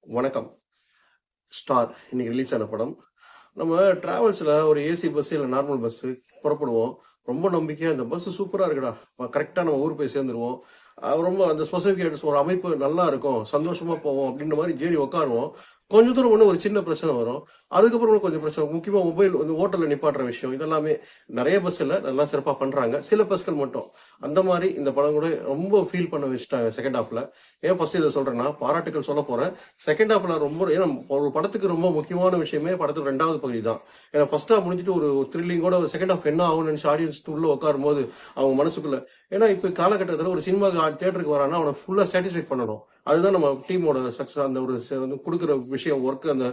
வணக்கம். ஸ்டார் இன்னைக்கு ரிலீஸ் ஆன படம். நம்ம டிராவல்ஸ்ல ஒரு ஏசி பஸ் இல்ல நார்மல் பஸ் புறப்படுவோம். ரொம்ப நம்பிக்கையா இந்த பஸ் சூப்பரா இருக்குடா, கரெக்டா நம்ம ஊர் போய் சேர்ந்துருவோம். ரொம்ப அந்த ஸ்பெசிபிக் ஒரு அமைப்பு நல்லா இருக்கும், சந்தோஷமா போவோம் அப்படின்ற மாதிரி ஜேறி உட்காருவோம். கொஞ்ச தூரம் ஒன்று ஒரு சின்ன பிரச்சனை வரும். அதுக்கப்புறம் கொஞ்சம் பிரச்சனை, முக்கியமா மொபைல் வந்து ஹோட்டல்ல நிப்பாட்டுற விஷயம், இதெல்லாமே நிறைய பஸ்ல நல்லா சிறப்பா பண்றாங்க, சில பஸ்கள் மட்டும். அந்த மாதிரி இந்த படம் கூட ரொம்ப ஃபீல் பண்ண வச்சுட்டாங்க செகண்ட் ஹாஃப்ல. ஏன் ஃபர்ஸ்ட் இதை சொல்றேன்னா, பாராட்டுகள் சொல்ல போறேன். செகண்ட் ஹாஃப்ல ரொம்ப, ஏன்னா ஒரு படத்துக்கு ரொம்ப முக்கியமான விஷயமே படத்துக்கு ரெண்டாவது பகுதி தான். ஏன்னா ஃபர்ஸ்ட் ஹாஃப் முடிஞ்சிட்டு ஒரு த்ரில்லிங்கோட ஒரு செகண்ட் ஹாஃப் என்ன ஆகும்னு நினைச்சு ஆடியன்ஸ் உள்ள உட்காரும் போது அவங்க மனசுக்குள்ள, ஏன்னா இப்ப காலகட்டத்தில் ஒரு சினிமா தியேட்டருக்கு வரானா அவனை ஃபுல்லா சாட்டிஸ்ஃபை பண்ணணும். அதுதான் நம்ம டீமோட சக்சஸ். அந்த ஒரு கொடுக்குற விஷயம், ஒர்க், அந்த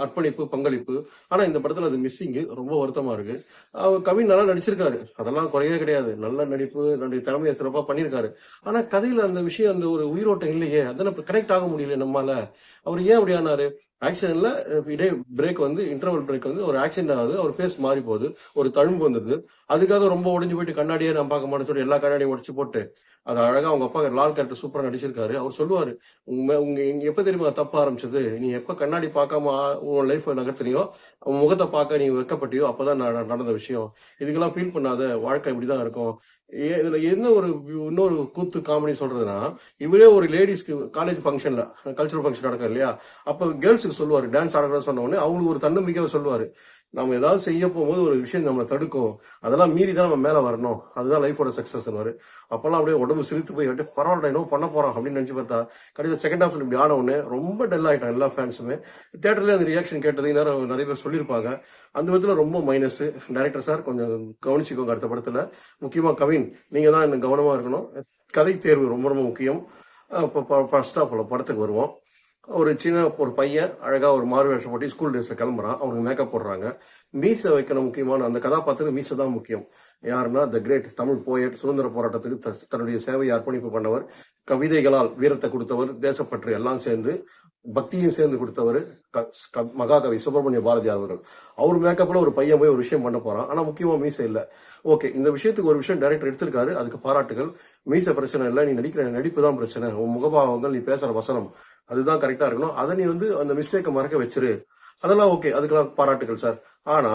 அர்ப்பணிப்பு, பங்களிப்பு. ஆனா இந்த படத்துல அது மிஸ்ஸிங், ரொம்ப வருத்தமா இருக்கு. அவர் கவின் நல்லா நடிச்சிருக்காரு, அதெல்லாம் குறையே கிடையாது. நல்ல நடிப்பு, திறமையை சிறப்பா பண்ணியிருக்காரு. ஆனா கதையில அந்த விஷயம், அந்த ஒரு உயிரோட்டம் இல்லையே, அதனால கனெக்ட் ஆக முடியல நம்மால. அவர் ஏன் அப்படி ஆனாரு? ஆக்சிடென்ட்ல இடே பிரேக் வந்து இன்டர்வல் பிரேக் வந்து ஒரு ஆக்சிடென்ட் ஆகுது, அவர் ஃபேஸ் மாறி போகுது, ஒரு தழும்பு வந்தது. அதுக்காக ரொம்ப உடைஞ்சு போயிட்டு கண்ணாடியே நான் பார்க்க மாட்டேன்னு சொல்லி எல்லா கண்ணாடியும் உடச்சு போட்டு, அது அழகா அவங்க அப்பா லால் கேரக்டர் சூப்பரா நடிச்சிருக்காரு. அவர் சொல்லுவாரு, உங்க இங்க எப்ப தெரியுமா தப்ப ஆரம்பிச்சது, நீ எப்ப கண்ணாடி பார்க்காம உன் லைஃப் நகர்த்தினியோ, உன் முகத்தை பார்க்க நீ வெக்கப்பட்டியோ, அப்பதான் நடந்த விஷயம். இதுக்கெல்லாம் ஃபீல் பண்ணாத, வாழ்க்கை இப்படிதான் இருக்கும். இதுல என்ன ஒரு இன்னொரு கூத்து காமெடி சொல்றதுன்னா, இவரே ஒரு லேடிஸ்க்கு காலேஜ் ஃபங்க்ஷன்ல, கல்ச்சரல் ஃபங்க்ஷன் நடக்கும் இல்லையா, அப்ப கேர்ள்ஸுக்கு சொல்லுவாரு, டான்ஸ் ஆடக்கூடாது சொன்ன உடனே அவங்களுக்கு ஒரு தன்னம்பிக்கையை சொல்லுவாரு. நம்ம ஏதாவது செய்ய போகும்போது ஒரு விஷயம் நம்மளை தடுக்கும், அதெல்லாம் மீறி தான் நம்ம மேல வரணும், அதுதான் லைஃபோட சக்சஸ். அப்பெல்லாம் அப்படியே உடம்பு சிரித்து போய் பரவாயில்ல என்ன பண்ண போறோம் அப்படின்னு நினைச்சு பார்த்தா, கடைசி செகண்ட் ஹாஃப்ல இப்படி ஆன உடனே ரொம்ப டல் ஆயிட்டாங்க எல்லா ஃபேன்ஸுமே. தேட்டர்லேயே அந்த ரியாக்ஷன் கேட்டது நிறைய பேர் சொல்லியிருப்பாங்க. அந்த விதத்துல ரொம்ப மைனஸ். டைரக்டர் சார் கொஞ்சம் கவனிச்சுக்கோங்க அடுத்த படத்துல. முக்கியமா கவின், நீங்க தான் இன்னும் கவனமா இருக்கணும். கதை தேர்வு ரொம்ப ரொம்ப முக்கியம். இப்போ ஃபர்ஸ்ட் ஹாஃப்ல படத்துக்கு வருவோம். ஒரு சின்ன ஒரு பையன் அழகா ஒரு மாறு வேஷம் போட்டு ஸ்கூல் டேஸ்ல கிளம்புறான். அவனுக்கு மேக்கப் போடுறாங்க. மீசை வைக்கணும், முக்கியமான அந்த கதாபாத்திரம் மீசை தான் முக்கியம். யாருன்னா த கிரேட் தமிழ் போயட், சுதந்திர போராட்டத்துக்கு தன்னுடைய சேவையை அர்ப்பணிப்பு பண்ணவர், கவிதைகளால் வீரத்தை கொடுத்தவர், தேசப்பற்று எல்லாம் சேர்ந்து பக்தியும் சேர்ந்து கொடுத்தவர், மகாகவி சுப்பிரமணிய பாரதியார் அவர்கள். அவர் மேக்கப்ல ஒரு பையன் போய் ஒரு விஷயம் பண்ண போறான், ஆனா முக்கியமா மீசை இல்ல. ஓகே, இந்த விஷயத்துக்கு ஒரு விஷயம் டைரக்டர் எடுத்திருக்காரு, அதுக்கு பாராட்டுகள். மீசை பிரச்சனை இல்லை, நீ நடிக்கிற நடிப்பு தான் பிரச்சனை, உன் முகபாவங்கள், நீ பேசுற வசனம், அதுதான் கரெக்டா இருக்கணும். அதை நீ வந்து அந்த மிஸ்டேக்கை மறக்க வச்சிரு, அதெல்லாம் ஓகே, அதுக்கெல்லாம் பாராட்டுகள் சார். ஆனா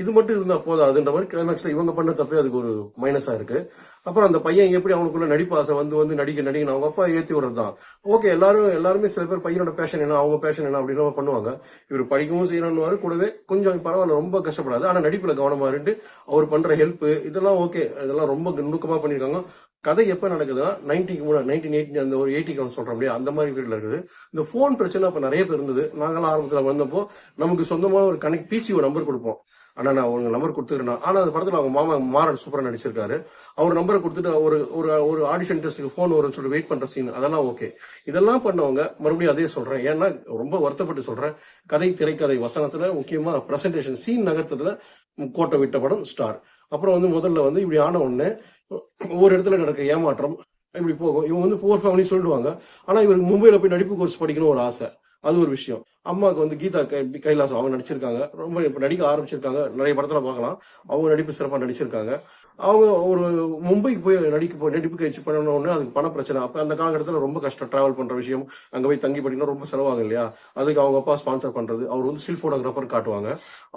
இது மட்டும் இருந்தா போதாதுன்ற மாதிரி கிளைமேக்ஸ்ல இவங்க பண்ண தப்பே அதுக்கு ஒரு மைனஸா இருக்கு. அப்புறம் அந்த பையன் எப்படி அவனுக்குள்ள நடிப்பு ஆசை வந்து வந்து நடிக்க அவங்க அப்பா ஏத்தி விடுறது தான். ஓகே, எல்லாருமே சில பேர் பையனோட பேஷன் என்ன, அவங்க பேஷன் என்ன அப்படின்னு பண்ணுவாங்க. இவர் படிக்கவும் செய்யணும்னு கூடவே கொஞ்சம் பரவாயில்ல, ரொம்ப கஷ்டப்படாது, ஆனா நடிப்புல கவனமா இருந்து அவர் பண்ற ஹெல்ப் இதெல்லாம் ஓகே, இதெல்லாம் ரொம்ப நுணுக்கமா பண்ணிருக்காங்க. கதை எப்ப நடக்குதுன்னா 1980 அந்த ஒரு 80 சொல்றோம் இல்லையா, அந்த மாதிரி வீட்டில் இருக்குது. இந்த போன் பிரச்சனை அப்ப நிறைய பேர் இருந்தது. நாங்களாம் ஆரம்பத்தில் வந்தப்போ நமக்கு சொந்தமான ஒரு கனெக்ட் பிசிஓ நம்பர் கொடுப்போம். ஆனா நான் உங்க நம்பர் கொடுத்துக்கிறேன். ஆனா அந்த படத்துல அவங்க மாமா மாறன் சூப்பரா நடிச்சிருக்காரு. அவர் நம்பரை கொடுத்துட்டு ஒரு ஒரு ஒரு ஆடிஷன் டெஸ்ட்டுக்கு போன் வரும்னு சொல்லி வெயிட் பண்ற சீன், அதெல்லாம் ஓகே. இதெல்லாம் பண்ணவங்க மறுபடியும் அதே சொல்றேன், ஏன்னா ரொம்ப வருத்தப்பட்டு சொல்றேன். கதை, திரைக்கதை, வசனத்துல முக்கியமா பிரசன்டேஷன், சீன் நகர்த்ததுல கோட்டை விட்ட படம் ஸ்டார். அப்புறம் வந்து முதல்ல வந்து இப்படி ஆன உடனே ஒவ்வொரு இடத்துல நடக்க ஏமாற்றம் இப்படி போகும். இவங்க வந்து புவர் ஃபேமிலி சொல்லிடுவாங்க. ஆனா இவருக்கு மும்பையில போய் நடிப்பு கோர்ஸ் படிக்கணும் ஒரு ஆசை, அது ஒரு விஷயம். அம்மாவுக்கு வந்து கீதா கைலாசம் அவங்க நடிச்சிருக்காங்க, ரொம்ப இப்ப நடிக்க ஆரம்பிச்சிருக்காங்க, நிறைய படத்துல பார்க்கலாம். அவங்க நடிப்பு சிறப்பாக நடிச்சிருக்காங்க. அவங்க ஒரு மும்பைக்கு போய் நடிப்பு கழிச்சு பண்ணணும்னு அதுக்கு பண பிரச்சனை. அப்ப அந்த காலகட்டத்தில் ரொம்ப கஷ்டம், டிராவல் பண்ற விஷயம், அங்க போய் தங்கி படிக்கணும், ரொம்ப செலவாகும் இல்லையா. அதுக்கு அவங்க அப்பா ஸ்பான்சர் பண்றது. அவர் வந்து ஸ்டில் போட்டோகிராஃபர் காட்டுவாங்க.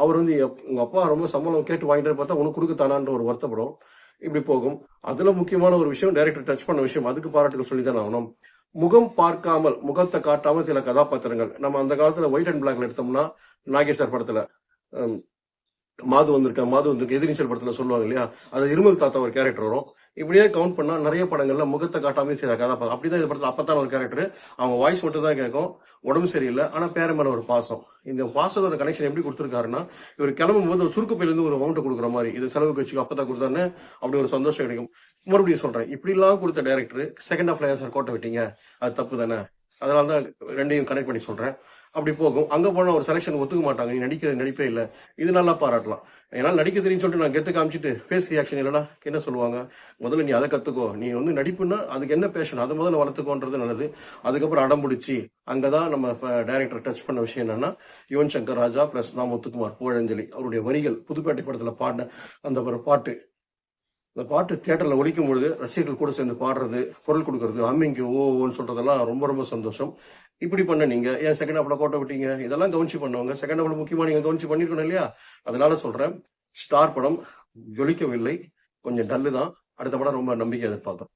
அவர் வந்து உங்க அப்பா ரொம்ப சம்பளம் கேட்டு வாங்கிட்டு பார்த்தா உனக்கு கொடுக்கத்தானான்ற ஒரு வருத்தப்படும். இப்படி போகும். அதுல முக்கியமான ஒரு விஷயம் டைரக்டர் டச் பண்ண விஷயம், அதுக்கு பாராட்டுகள் சொல்லிதான் ஆகணும். முகம் பார்க்காமல், முகத்தை காட்டாமல் சில கதாபாத்திரங்கள். நம்ம அந்த காலத்துல ஒயிட் அண்ட் பிளாக்ல எடுத்தோம்னா, நாகேஸ்வர் படத்துல மாது வந்திருக்க எதிர்நீச்சல் படத்துல சொல்லுவாங்க இல்லையா, அது இருமல் தாத்தா ஒரு கேரக்டர் வரும். இப்படியே கவுண்ட் பண்ணா நிறைய படங்கள்ல முகத்தை காட்டாமே சில கதாபாத்திரம். அப்படிதான் இந்த படத்துல அப்பத்தான் ஒரு கேரக்டர், அவங்க வாய்ஸ் மட்டும் தான் கேட்கும், உடம்பு சரியில்லை, ஆனா பேர மேல ஒரு பாசம். இந்த பாசத்தோட கனெக்ஷன் எப்படி கொடுத்துருக்காருன்னா, இவர் கிளம்பும் போது ஒரு சுருக்கு பையிலிருந்து ஒரு அமௌண்ட் கொடுக்குற மாதிரி, இது செலவுக்கு வச்சுக்கோ அப்பதான் கொடுத்தாருன்னு அப்படி ஒரு சந்தோஷம் கிடைக்கும். மறுபடியும் சொல்றேன், இப்படி எல்லாம் கொடுத்த டைரக்டர் செகண்ட் ஹாஃப்ல சார் கோட்டை விட்டீங்க, அது தப்பு தானே. அதனாலதான் ரெண்டையும் கனெக்ட் பண்ணி சொல்றேன். அப்படி போகும். அங்க போன ஒரு செலக்ஷன் ஒத்துக்க மாட்டாங்க, நீ நடிக்கிற நடிப்பே இல்லை, இது நல்லா பாராட்டலாம். என்னால் நடிக்க தெரியும் சொல்லிட்டு நான் கெத்து காமிச்சிட்டு ஃபேஸ் ரியாக்ஷன் இல்லைன்னா என்ன சொல்லுவாங்க? முதல்ல நீ அதை கத்துக்கோ, நீ வந்து நடிப்புன்னா அதுக்கு என்ன பேஷன் அதை முதல்ல வளர்த்துக்கோன்றது நல்லது. அதுக்கப்புறம் அடம் பிடிச்சி அங்கதான் நம்ம டைரக்டர் டச் பண்ண விஷயம் என்னன்னா, யுவன் சங்கர் ராஜா பிளஸ் நான் முத்துக்குமார் புகழஞ்சலி அவருடைய வரிகள், புதுப்பேட்டை படத்துல பாடின அந்த ஒரு பாட்டு, இந்த பாட்டு தியேட்டர்ல ஒலிக்கும் பொழுது ரசிகர்கள் கூட சேர்ந்து பாடுறது, குரல் கொடுக்கறது, ஹம்மிங்கு ஓன்னு சொல்றதெல்லாம் ரொம்ப ரொம்ப சந்தோஷம். இப்படி பண்ண நீங்க ஏன் செகண்ட் ஹாஃப்ல கோட்டை விட்டீங்க? இதெல்லாம் கவனிச்சு பண்ணுவாங்க. செகண்ட் ஹாஃப்ல முக்கியமா நீங்க கவனிச்சு பண்ணிருக்கணும் இல்லையா? அதனால சொல்றேன், ஸ்டார் படம் ஜொலிக்கவில்லை, கொஞ்சம் டல்லு தான். அடுத்த படம் ரொம்ப நம்பிக்கை எதிர்பார்க்கிறோம்.